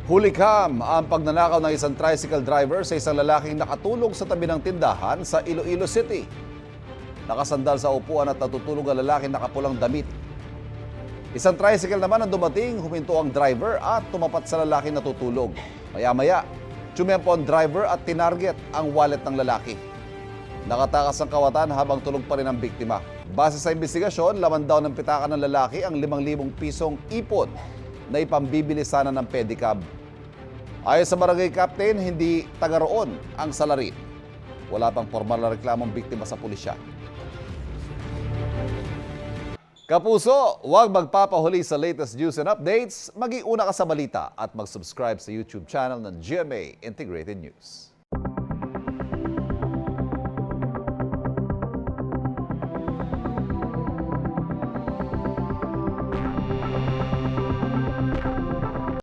Hulikam ang pagnanakaw ng isang tricycle driver sa isang lalaking nakatulog sa tabi ng tindahan sa Iloilo City. Nakasandal sa upuan at natutulog ang lalaking nakapulang damit. Isang tricycle naman ang dumating, huminto ang driver at tumapat sa lalaking natutulog. Maya-maya, tsumempo ang driver at tinarget ang wallet ng lalaki. Nakatakas ang kawatan habang tulog pa rin ang biktima. Base sa investigasyon, laman daw ng pitakan ng lalaki ang 5,000 pisong ipon na ipambibili sana ng pedicab. Ayon sa barangay captain, hindi taga roon ang salarin. Wala pang formal na reklamong biktima sa pulisya. Kapuso, huwag magpapahuli sa latest news and updates. Mag-iuna ka sa balita at mag-subscribe sa YouTube channel ng GMA Integrated News.